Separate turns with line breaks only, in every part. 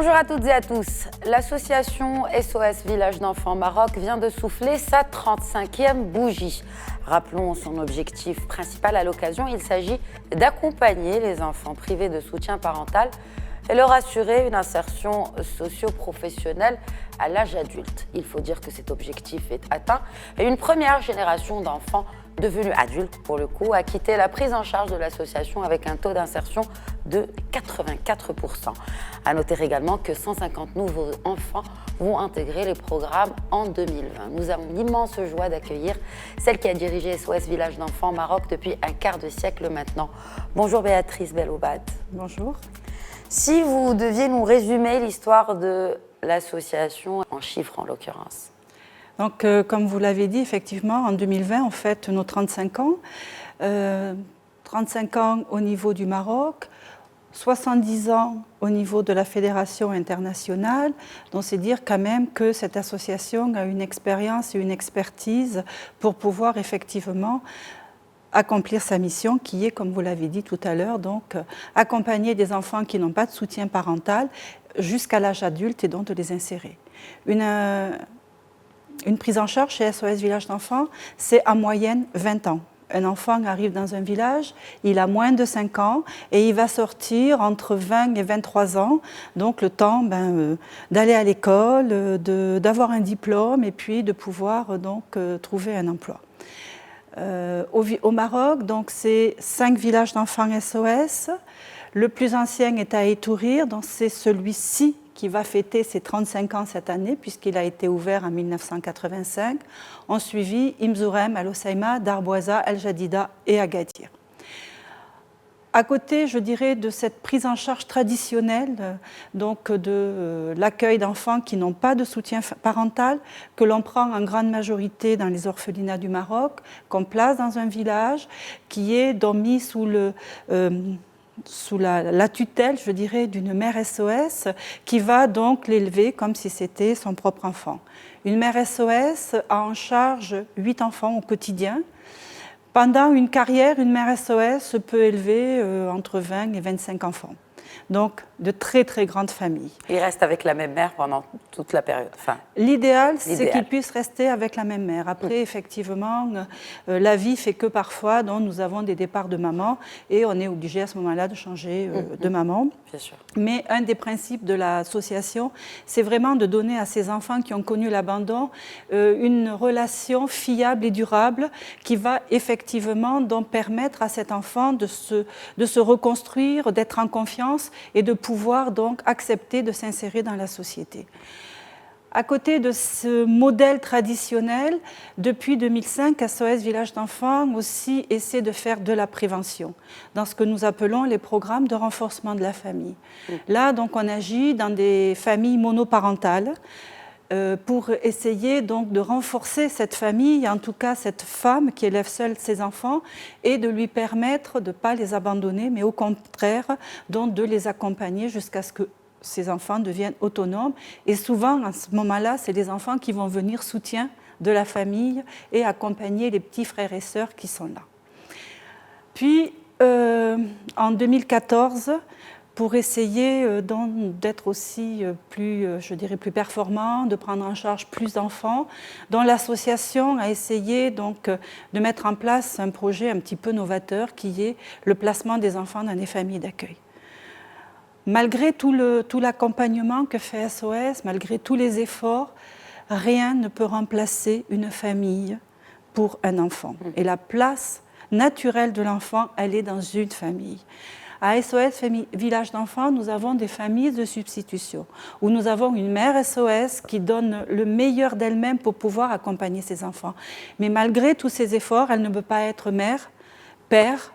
Bonjour à toutes et à tous. L'association SOS Village d'Enfants Maroc vient de souffler sa 35e bougie. Rappelons son objectif principal à l'occasion, il s'agit d'accompagner les enfants privés de soutien parental et leur assurer une insertion socio-professionnelle à l'âge adulte. Il faut dire que cet objectif est atteint et une première génération d'enfants devenus adultes, pour le coup, a quitté la prise en charge de l'association avec un taux d'insertion de 84%. À noter également que 150 nouveaux enfants vont intégrer les programmes en 2020. Nous avons l'immense joie d'accueillir celle qui a dirigé SOS Village d'Enfants Maroc depuis un quart de siècle maintenant. Bonjour Béatrice Belloubad.
Bonjour.
Si vous deviez nous résumer l'histoire de l'association, en chiffres en l'occurrence.
Donc, comme vous l'avez dit, effectivement, en 2020, on fête nos 35 ans. 35 ans au niveau du Maroc, 70 ans au niveau de la Fédération internationale. Donc, c'est dire quand même que cette association a une expérience et une expertise pour pouvoir effectivement accomplir sa mission qui est, comme vous l'avez dit tout à l'heure, donc accompagner des enfants qui n'ont pas de soutien parental jusqu'à l'âge adulte et donc de les insérer. Une prise en charge chez SOS Village d'Enfants, c'est en moyenne 20 ans. Un enfant arrive dans un village, il a moins de 5 ans et il va sortir entre 20 et 23 ans, donc le temps d'aller à l'école, d'avoir un diplôme et puis de pouvoir trouver un emploi. Au Maroc, donc c'est 5 villages d'enfants SOS. Le plus ancien est à Étourir, donc c'est celui-ci qui va fêter ses 35 ans cette année, puisqu'il a été ouvert en 1985. On suivi Imzourem, Al Hoceima, Darboisa, El Jadida et Agadir. À côté, je dirais, de cette prise en charge traditionnelle, donc de l'accueil d'enfants qui n'ont pas de soutien parental, que l'on prend en grande majorité dans les orphelinats du Maroc, qu'on place dans un village, qui est donc mis sous la tutelle, je dirais, d'une mère SOS qui va donc l'élever comme si c'était son propre enfant. Une mère SOS a en charge 8 enfants au quotidien. Pendant une carrière, une mère SOS peut élever entre 20 et 25 enfants. Donc, de très, très grandes familles.
Il reste avec la même mère pendant toute la période.
L'idéal, c'est qu'il puisse rester avec la même mère. Après, effectivement, la vie fait que parfois, nous avons des départs de maman et on est obligé à ce moment-là de changer de maman.
Bien sûr.
Mais un des principes de l'association, c'est vraiment de donner à ces enfants qui ont connu l'abandon une relation fiable et durable qui va effectivement donc permettre à cet enfant de se reconstruire, d'être en confiance et de pouvoir donc accepter de s'insérer dans la société. À côté de ce modèle traditionnel, depuis 2005, SOS Village d'Enfants aussi essaie de faire de la prévention dans ce que nous appelons les programmes de renforcement de la famille. Là, donc, on agit dans des familles monoparentales pour essayer donc de renforcer cette famille, en tout cas cette femme qui élève seule ses enfants, et de lui permettre de ne pas les abandonner, mais au contraire donc de les accompagner jusqu'à ce que ces enfants deviennent autonomes. Et souvent, à ce moment-là, c'est les enfants qui vont venir soutien de la famille et accompagner les petits frères et sœurs qui sont là. Puis, en 2014, pour essayer d'être aussi plus performant, de prendre en charge plus d'enfants, dont l'association a essayé donc de mettre en place un projet un petit peu novateur qui est le placement des enfants dans des familles d'accueil. Malgré tout l'accompagnement que fait SOS, malgré tous les efforts, rien ne peut remplacer une famille pour un enfant. Et la place naturelle de l'enfant, elle est dans une famille. À SOS Village d'Enfants, nous avons des familles de substitution, où nous avons une mère SOS qui donne le meilleur d'elle-même pour pouvoir accompagner ses enfants. Mais malgré tous ces efforts, elle ne peut pas être mère, père.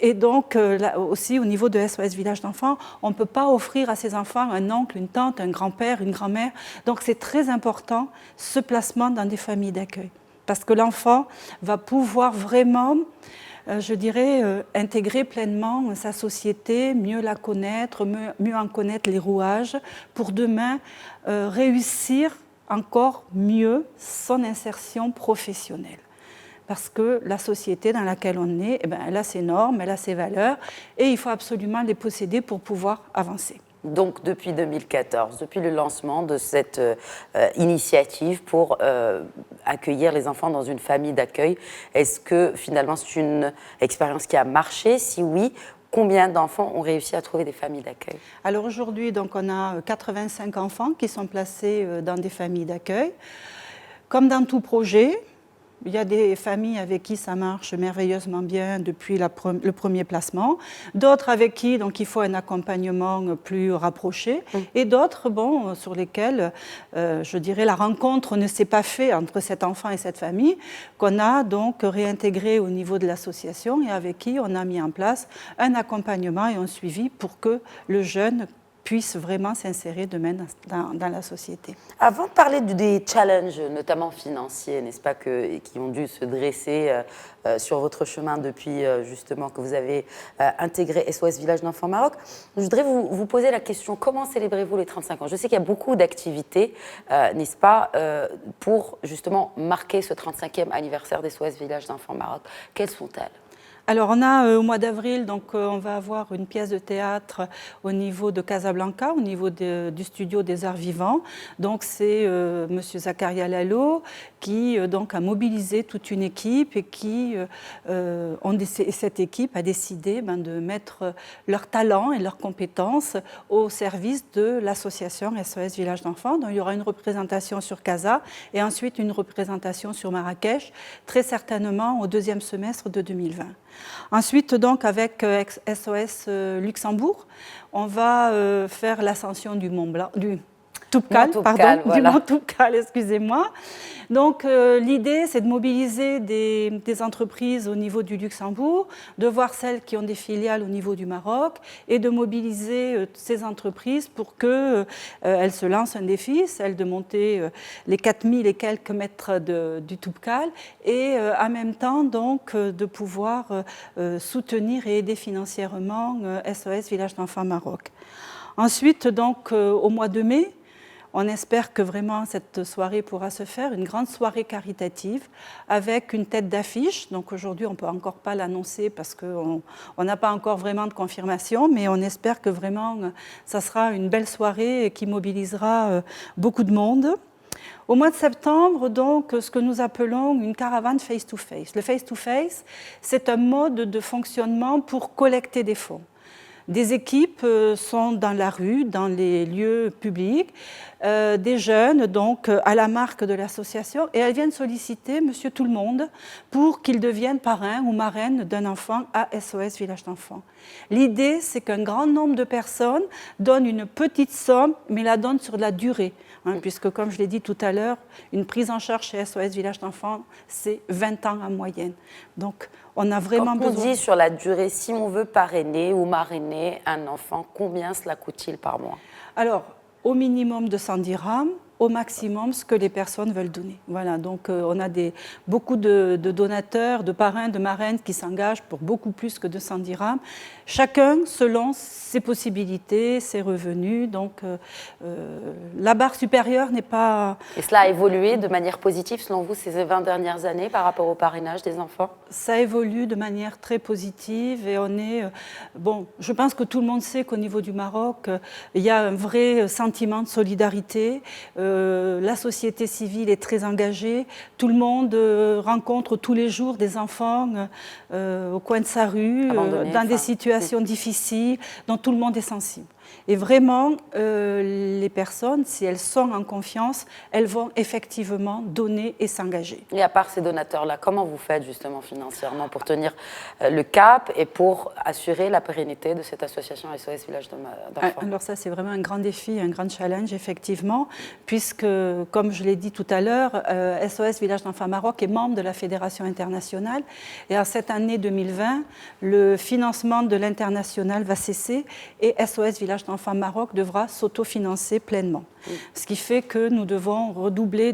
Et donc, là aussi, au niveau de SOS Village d'Enfants, on ne peut pas offrir à ses enfants un oncle, une tante, un grand-père, une grand-mère. Donc, c'est très important, ce placement dans des familles d'accueil. Parce que l'enfant va pouvoir vraiment, intégrer pleinement sa société, mieux la connaître, mieux en connaître les rouages, pour demain réussir encore mieux son insertion professionnelle. Parce que la société dans laquelle on est, elle a ses normes, elle a ses valeurs, et il faut absolument les posséder pour pouvoir avancer.
Donc depuis 2014, depuis le lancement de cette initiative pour accueillir les enfants dans une famille d'accueil, est-ce que finalement c'est une expérience qui a marché? Si oui, combien d'enfants ont réussi à trouver des familles d'accueil?
Alors aujourd'hui, donc, on a 85 enfants qui sont placés dans des familles d'accueil. Comme dans tout projet, il y a des familles avec qui ça marche merveilleusement bien depuis le premier placement, d'autres avec qui donc, il faut un accompagnement plus rapproché, et d'autres sur lesquels, je dirais, la rencontre ne s'est pas faite entre cet enfant et cette famille, qu'on a donc réintégré au niveau de l'association et avec qui on a mis en place un accompagnement et un suivi pour que le jeune puisse vraiment s'insérer demain dans la société.
Avant de parler des challenges, notamment financiers, n'est-ce pas, qui ont dû se dresser sur votre chemin depuis justement que vous avez intégré SOS Village d'Enfants Maroc, je voudrais vous poser la question, comment célébrez-vous les 35 ans? Je sais qu'il y a beaucoup d'activités, n'est-ce pas, pour justement marquer ce 35e anniversaire d'SOS Village d'Enfants Maroc. Quelles sont-elles?
Alors on a au mois d'avril, donc on va avoir une pièce de théâtre au niveau de Casablanca, au niveau du studio des Arts Vivants. Donc c'est Monsieur Zakaria Lalo qui donc a mobilisé toute une équipe et qui cette équipe a décidé de mettre leurs talents et leurs compétences au service de l'association SOS Village d'Enfants. Donc il y aura une représentation sur Casa et ensuite une représentation sur Marrakech, très certainement au deuxième semestre de 2020. Ensuite, donc, avec SOS Luxembourg, on va faire l'ascension du Mont Blanc, du Toubkal, du Mont Toubkal, excusez-moi. Donc l'idée, c'est de mobiliser des entreprises au niveau du Luxembourg, de voir celles qui ont des filiales au niveau du Maroc et de mobiliser ces entreprises pour qu'elles se lancent un défi, celle de monter les 4000 et quelques mètres du Toubkal et en même temps donc de pouvoir soutenir et aider financièrement SOS Village d'Enfants Maroc. Ensuite, donc au mois de mai, on espère que vraiment cette soirée pourra se faire, une grande soirée caritative avec une tête d'affiche. Donc aujourd'hui, on ne peut encore pas l'annoncer parce qu'on n'a pas encore vraiment de confirmation, mais on espère que vraiment ça sera une belle soirée qui mobilisera beaucoup de monde. Au mois de septembre, donc, ce que nous appelons une caravane face-to-face. Le face-to-face, c'est un mode de fonctionnement pour collecter des fonds. Des équipes sont dans la rue, dans les lieux publics, des jeunes donc à la marque de l'association et elles viennent solliciter Monsieur Tout-le-Monde pour qu'il devienne parrain ou marraine d'un enfant à SOS Village d'Enfants. L'idée, c'est qu'un grand nombre de personnes donnent une petite somme, mais la donnent sur la durée. Puisque, comme je l'ai dit tout à l'heure, une prise en charge chez SOS Village d'Enfants, c'est 20 ans en moyenne. Donc, on a vraiment besoin...
Quand on dit sur la durée, si on veut parrainer ou marrainer un enfant, combien cela coûte-t-il par mois?
Alors, au minimum de 100 dirhams, au maximum ce que les personnes veulent donner. Voilà, donc on a beaucoup de donateurs, de parrains, de marraines qui s'engagent pour beaucoup plus que 200 dirhams. Chacun selon ses possibilités, ses revenus. Donc la barre supérieure n'est pas...
Et cela a évolué de manière positive selon vous ces 20 dernières années par rapport au parrainage des enfants?
Ça évolue de manière très positive et on est... je pense que tout le monde sait qu'au niveau du Maroc, il y a un vrai sentiment de solidarité. La société civile est très engagée. Tout le monde rencontre tous les jours des enfants au coin de sa rue, dans des situations difficiles, dont tout le monde est sensible. Et vraiment, les personnes, si elles sont en confiance, elles vont effectivement donner et s'engager.
Et à part ces donateurs-là, comment vous faites justement financièrement pour tenir le cap et pour assurer la pérennité de cette association SOS Village d'Enfants?
Alors ça, c'est vraiment un grand défi, un grand challenge, effectivement, puisque, comme je l'ai dit tout à l'heure, SOS Village d'Enfants Maroc est membre de la Fédération internationale. Et en cette année 2020, le financement de l'international va cesser et SOS Village d'Enfants Maroc devra s'autofinancer pleinement. Ce qui fait que nous devons redoubler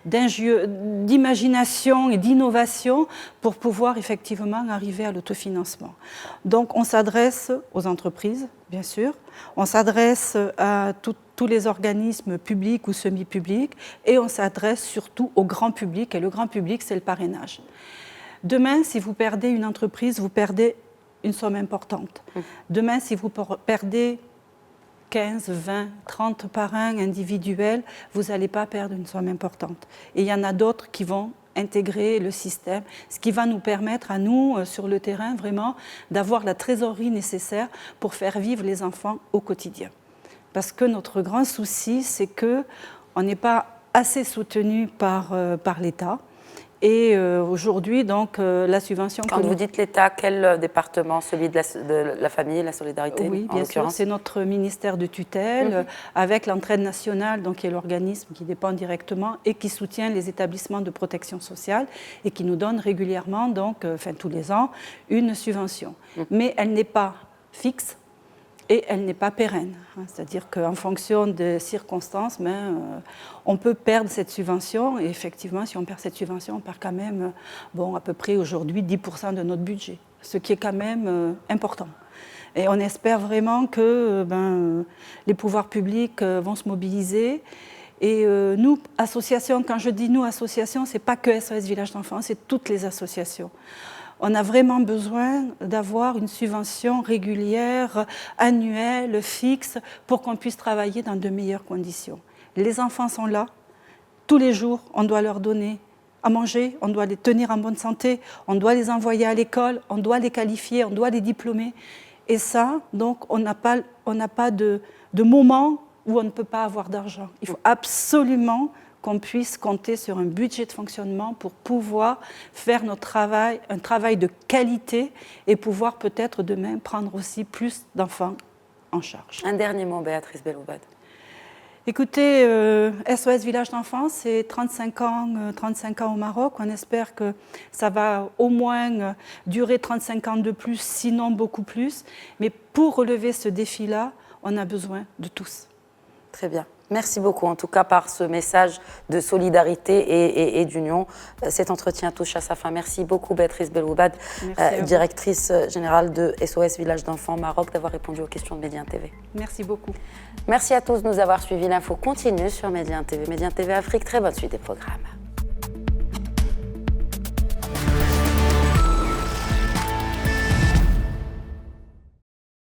d'imagination et d'innovation pour pouvoir effectivement arriver à l'autofinancement. Donc on s'adresse aux entreprises, bien sûr, on s'adresse à tous les organismes publics ou semi-publics et on s'adresse surtout au grand public, et le grand public, c'est le parrainage. Demain, si vous perdez une entreprise, vous perdez une somme importante. Demain, si vous perdez 15, 20, 30 parrains individuels, vous n'allez pas perdre une somme importante. Et il y en a d'autres qui vont intégrer le système, ce qui va nous permettre à nous, sur le terrain, vraiment, d'avoir la trésorerie nécessaire pour faire vivre les enfants au quotidien. Parce que notre grand souci, c'est qu'on n'est pas assez soutenu par l'État. Et aujourd'hui, donc, la subvention...
Quand vous dites l'État, quel département? Celui de la famille et la solidarité?
Oui, bien sûr, c'est notre ministère de tutelle, avec l'entraide nationale, donc, qui est l'organisme qui dépend directement et qui soutient les établissements de protection sociale et qui nous donne régulièrement, donc, tous les ans, une subvention. Mais elle n'est pas fixe et elle n'est pas pérenne. C'est-à-dire qu'en fonction des circonstances, on peut perdre cette subvention. Et effectivement, si on perd cette subvention, on perd quand même, à peu près aujourd'hui 10% de notre budget, ce qui est quand même important. Et on espère vraiment que les pouvoirs publics vont se mobiliser. Et nous, associations, quand je dis nous, associations, ce n'est pas que SOS Village d'Enfants, c'est toutes les associations. On a vraiment besoin d'avoir une subvention régulière, annuelle, fixe, pour qu'on puisse travailler dans de meilleures conditions. Les enfants sont là, tous les jours, on doit leur donner à manger, on doit les tenir en bonne santé, on doit les envoyer à l'école, on doit les qualifier, on doit les diplômer. Et ça, donc, on n'a pas de moment où on ne peut pas avoir d'argent. Il faut absolument qu'on puisse compter sur un budget de fonctionnement pour pouvoir faire notre travail, un travail de qualité et pouvoir peut-être demain prendre aussi plus d'enfants en charge.
Un dernier mot, Béatrice Belloubad.
Écoutez, SOS Village d'Enfants, c'est 35 ans au Maroc. On espère que ça va au moins durer 35 ans de plus, sinon beaucoup plus. Mais pour relever ce défi-là, on a besoin de tous.
Très bien. Merci beaucoup, en tout cas, par ce message de solidarité et d'union. Cet entretien touche à sa fin. Merci beaucoup, Béatrice Belloubad, directrice générale de SOS Village d'Enfants Maroc, d'avoir répondu aux questions de Médien TV.
Merci beaucoup.
Merci à tous de nous avoir suivis. L'info continue sur Médien TV. Médien TV Afrique, très bonne suite des programmes.